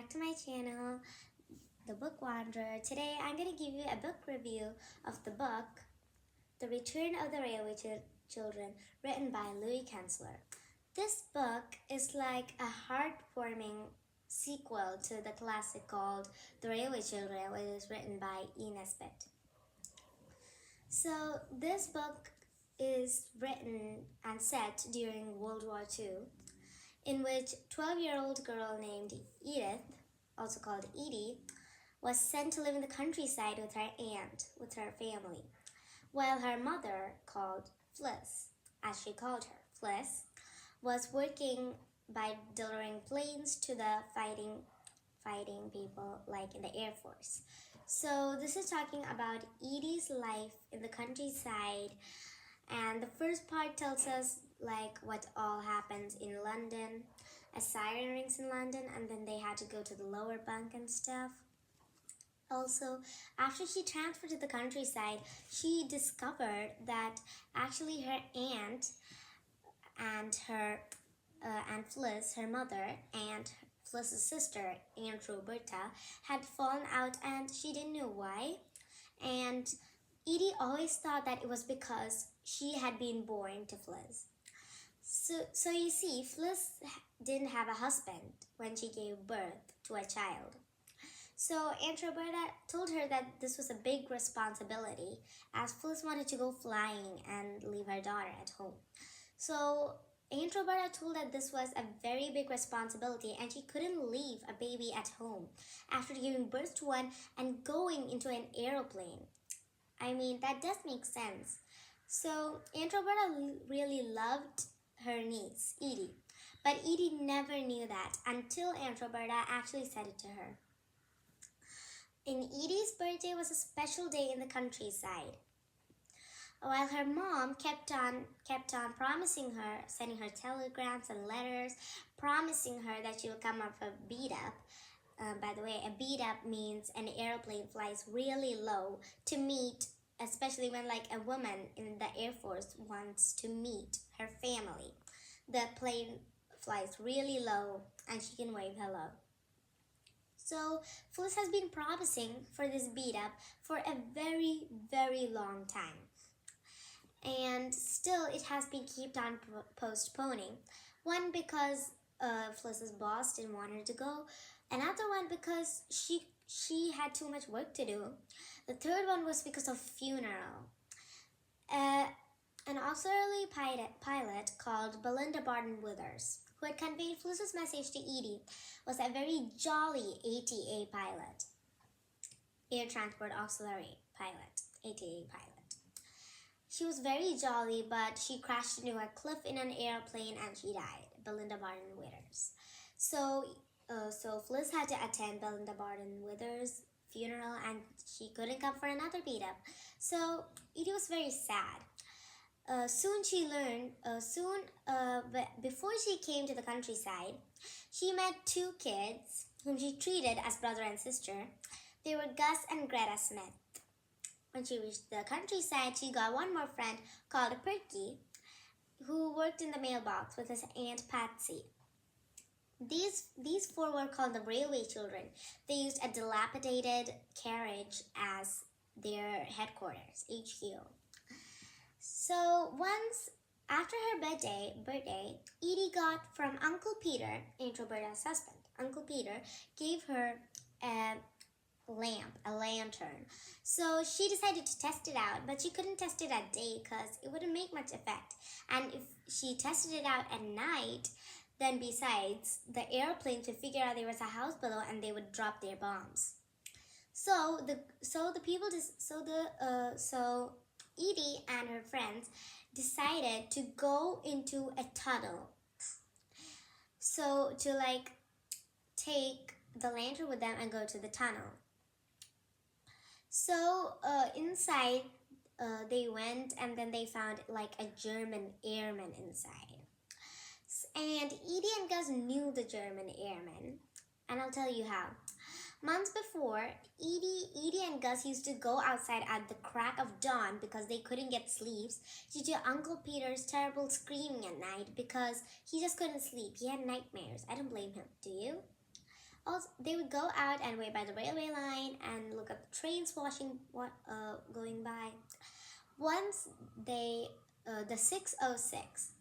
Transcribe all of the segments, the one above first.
back to my channel, The Book Wanderer. Today I'm going to give you a book review of the book The Return of the Railway Children, written by Louis Kensler. This book is like a heartwarming sequel to the classic called The Railway Children, which is written by E. Nesbit. So this book is written and set during World War II, in which 12-year-old girl named Edith, also called Edie, was sent to live in the countryside with her aunt, with her family, while her mother, called Fliss, as she called her, Fliss, was working by delivering planes to the fighting people like in the Air Force. So this is talking about Edie's life in the countryside, and the first part tells us like what all happens in London. A siren rings in London, and then they had to go to the lower bunk and stuff. Also, after she transferred to the countryside, she discovered that actually her aunt and her Aunt Fliss, her mother, and Fliss's sister, Aunt Roberta, had fallen out, and she didn't know why. And Edie always thought that it was because she had been born to Fliss. So you see, Fliss didn't have a husband when she gave birth to a child. So Aunt Roberta told her that this was a big responsibility, as Fliss wanted to go flying and leave her daughter at home. So Aunt Roberta told that this was a very big responsibility and she couldn't leave a baby at home after giving birth to one and going into an aeroplane. I mean, that does make sense. So Aunt Roberta really loved her niece, Edie. But Edie never knew that until Aunt Roberta actually said it to her. And Edie's birthday was a special day in the countryside. While her mom kept on promising her, sending her telegrams and letters, promising her that she would come up for a beat up. By the way, a beat up means an airplane flies really low to meet, especially when like a woman in the Air Force wants to meet her family. The plane flies really low and she can wave hello. So Fliss has been promising for this beat up for a very, very long time. And still it has been kept on postponing. One, because Fliss's boss didn't want her to go. Another one, because she had too much work to do. The third one was because of funeral. An auxiliary pilot called Belinda Barton Withers, who had conveyed Fliss's message to Edie, was a very jolly ATA pilot. Air Transport Auxiliary Pilot, ATA pilot. She was very jolly, but she crashed into a cliff in an airplane and she died, Belinda Barton Withers. So Fliss had to attend Belinda Barton Withers' funeral and she couldn't come for another beat up. So it was very sad. Before she came to the countryside, she met two kids whom she treated as brother and sister. They were Gus and Greta Smith. When she reached the countryside, she got one more friend called Perky, who worked in the mailbox with his Aunt Patsy. These four were called the Railway Children. They used a dilapidated carriage as their headquarters, HQ. So once after her birthday, Edie got from Uncle Peter, Aunt Roberta's husband. Uncle Peter gave her a lantern. So she decided to test it out, but she couldn't test it at day because it wouldn't make much effect. And if she tested it out at night, then besides, the airplanes would figure out there was a house below and they would drop their bombs. So Edie and her friends decided to go into a tunnel. So to like take the lantern with them and go to the tunnel. So inside they went, and then they found like a German airman inside. And Edie and Gus knew the German airman, and I'll tell you how. Months before, Edie and Gus used to go outside at the crack of dawn because they couldn't get sleeps due to Uncle Peter's terrible screaming at night because he just couldn't sleep. He had nightmares. I don't blame him, do you? Also, they would go out and wait by the railway line and look at the trains going by. Once the 6:06,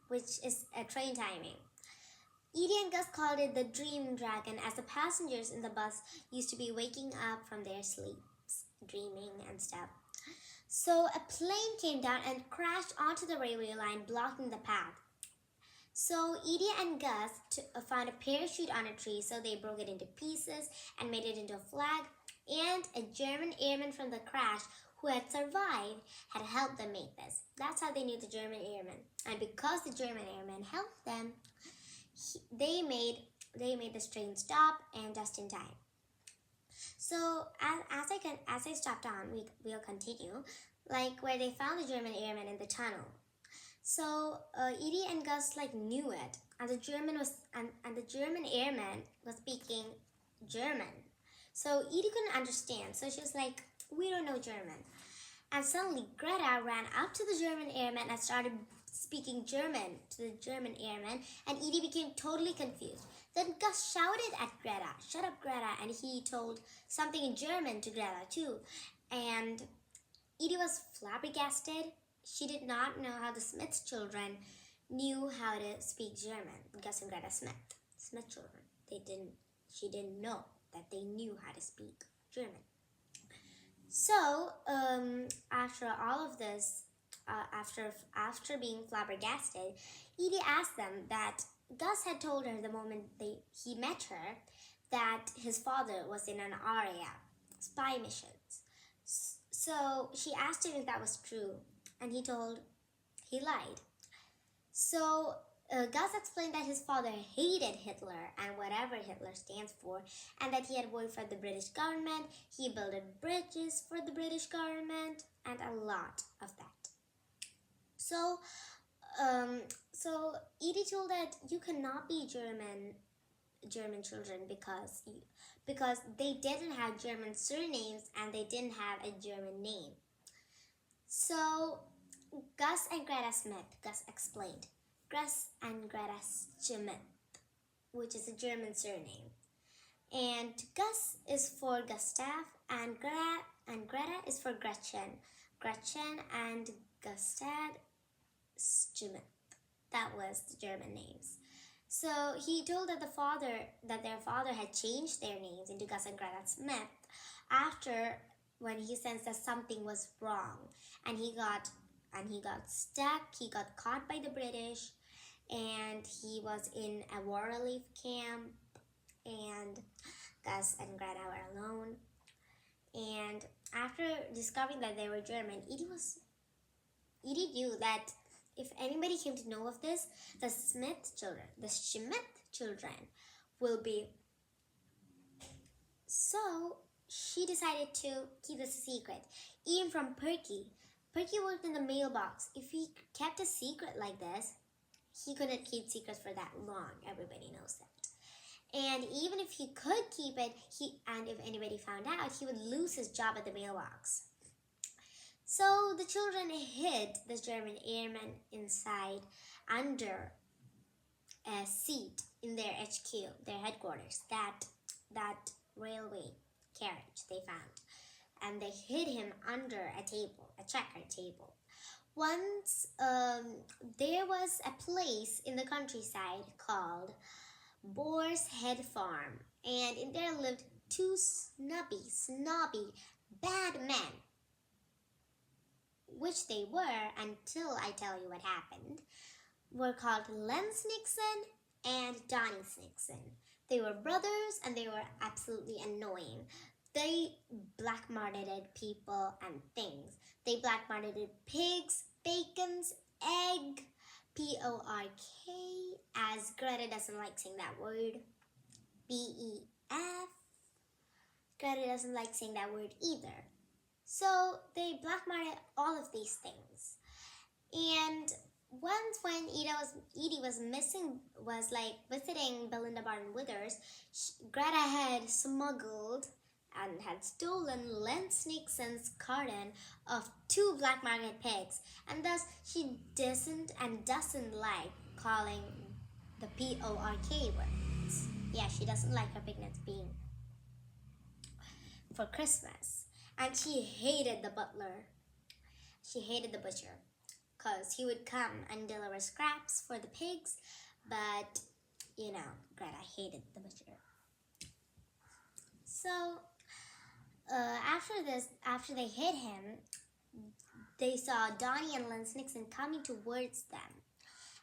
which is a train timing, Edie and Gus called it the Dream Dragon, as the passengers in the bus used to be waking up from their sleeps, dreaming and stuff. So a plane came down and crashed onto the railway line, blocking the path. So Edie and Gus found a parachute on a tree, so they broke it into pieces and made it into a flag. And a German airman from the crash who had survived had helped them make this. That's how they knew the German airman. And because the German airman helped them, they made this train stop, and just in time. So as I stopped on, we'll continue, like where they found the German airman in the tunnel. So Edie and Gus knew it, and the German airman was speaking German. So Edie couldn't understand, so she was like, "We don't know German." And suddenly Greta ran up to the German airman and started speaking German to the German airman, and Edie became totally confused. Then Gus shouted at Greta, "Shut up, Greta," and he told something in German to Greta too. And Edie was flabbergasted. She did not know how the Smith children knew how to speak German. Gus and Greta Smith children. She didn't know that they knew how to speak German. So after all of this, after being flabbergasted, Edie asked them that Gus had told her the moment he met her that his father was in an RAF, spy missions. So she asked him if that was true, and he lied. So Gus explained that his father hated Hitler and whatever Hitler stands for, and that he had worked for the British government. He built bridges for the British government and a lot of that. So Edie told that you cannot be German children because they didn't have German surnames and they didn't have a German name. So Gus and Greta Smith, Gus explained. Gus and Greta Schmidt, which is a German surname. And Gus is for Gustav, and Greta is for Gretchen. Gretchen and Gustav Schmidt. That was the German names. So he told that their father had changed their names into Gus and Greta Smith after when he sensed that something was wrong, and he got stuck. He got caught by the British, and he was in a war relief camp, and Gus and Greta were alone. And after discovering that they were German, Edie knew that if anybody came to know of this, the Schmidt children will be. So she decided to keep this a secret, even from Perky. Perky worked in the mailbox. If he kept a secret like this, he couldn't keep secrets for that long. Everybody knows that. And even if he could keep it, and if anybody found out, he would lose his job at the mailbox. So the children hid this German airman inside under a seat in their HQ, their headquarters, that railway carriage they found. And they hid him under a table, a checker table. Once there was a place in the countryside called Boar's Head Farm, and in there lived two snobby, bad men, which they were until I tell you what happened, were called Len Snickson and Donnie Snickson. They were brothers and they were absolutely annoying. They black-marketed people and things. They black-marketed pigs, bacons, egg, P-O-R-K, as Greta doesn't like saying that word, B-E-F. Greta doesn't like saying that word either. So they black-marketed all of these things. And once when Edie was visiting Belinda Barton Withers, Greta had smuggled and had stolen Len Snickson's carton of 2 black market pigs, and thus she doesn't like calling the P-O-R-K words. Yeah, she doesn't like her picnics being for Christmas. And she hated the butler. She hated the butcher because he would come and deliver scraps for the pigs. But, Greta hated the butcher. So, after they hit him, they saw Donnie and Lance Nixon coming towards them.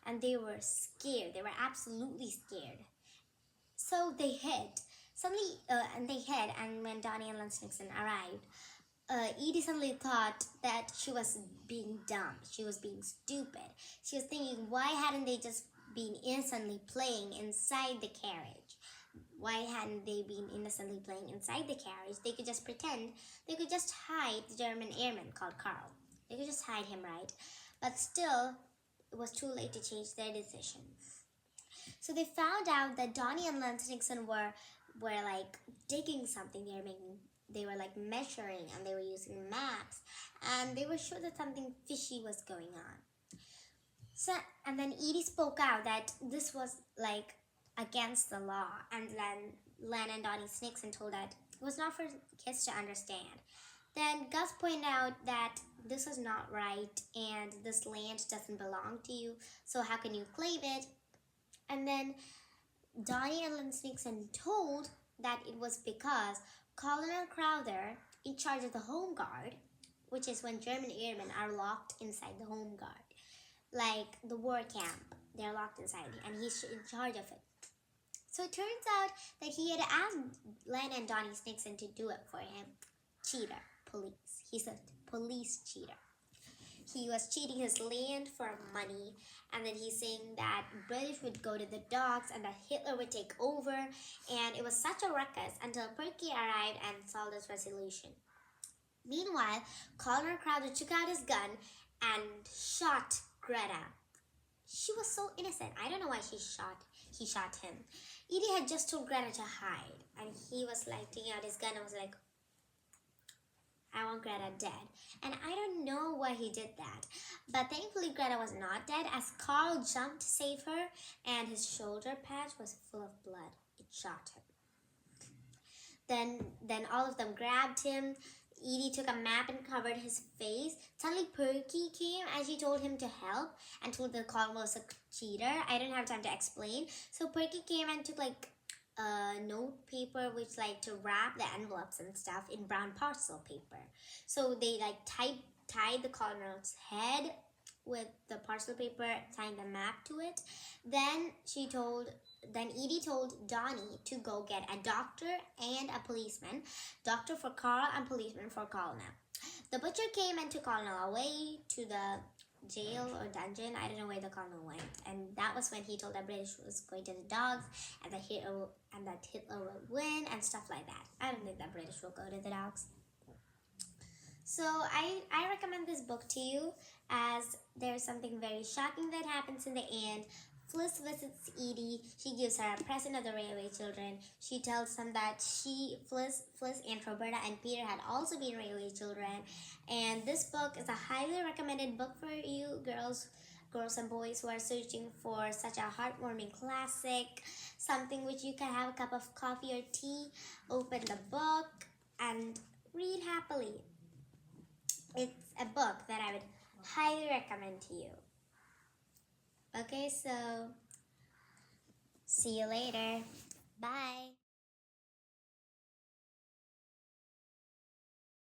And they were scared. They were absolutely scared. So they hid. Suddenly, and when Donnie and Lance Nixon arrived, Edie suddenly thought that she was being dumb. She was being stupid. She was thinking, why hadn't they just been innocently playing inside the carriage? Why hadn't they been innocently playing inside the carriage? They could just pretend. They could just hide the German airman called Carl. They could just hide him, right? But still, it was too late to change their decision. So they found out that Donnie and Lance Nixon were like digging something. They were like measuring, and they were using maps, and they were sure that something fishy was going on. So, and then Edie spoke out that this was like against the law, and then Len and Donnie Nixon told that it was not for kids to understand. Then Gus pointed out that this was not right, and this land doesn't belong to you, so how can you claim it? And then Donnie and Lance Nixon told that it was because Colonel Crowther, in charge of the Home Guard, which is when German airmen are locked inside the Home Guard, like the war camp, they're locked inside, and he's in charge of it. So it turns out that he had asked Len and Donnie Nixon to do it for him. Cheater, police. He's a police cheater. He was cheating his land for money, and then he's saying that British would go to the docks and that Hitler would take over, and it was such a ruckus until Perky arrived and solved this resolution. Meanwhile, Colonel Crowther took out his gun and shot Greta. She was so innocent. I don't know why he shot him. Edie had just told Greta to hide, and he was like taking out his gun and was like, I want Greta dead. And I don't know why he did that. But thankfully Greta was not dead, as Carl jumped to save her, and his shoulder patch was full of blood. It shot him. Then all of them grabbed him. Edie took a map and covered his face. Suddenly Perky came and she told him to help and told the Colonel was a cheater. I didn't have time to explain. So Perky came and took like note paper, which like to wrap the envelopes and stuff in brown parcel paper. So they like tied the Colonel's head with the parcel paper, tying the map to it. Then Edie told Donnie to go get a doctor and a policeman. Doctor for Carl and policeman for Colonel. The butcher came and took Colonel away to the jail or dungeon. I don't know where the Colonel went. And that was when he told that British was going to the dogs, and that Hitler would win and stuff like that. I don't think that British will go to the dogs. So I recommend this book to you, as there's something very shocking that happens in the end. Fliss visits Edie. She gives her a present of the railway children. She tells them that Fliss, Aunt Roberta, and Peter had also been railway children. And this book is a highly recommended book for you girls and boys who are searching for such a heartwarming classic, something which you can have a cup of coffee or tea, open the book, and read happily. It's a book that I would highly recommend to you. Okay, so see you later. Bye.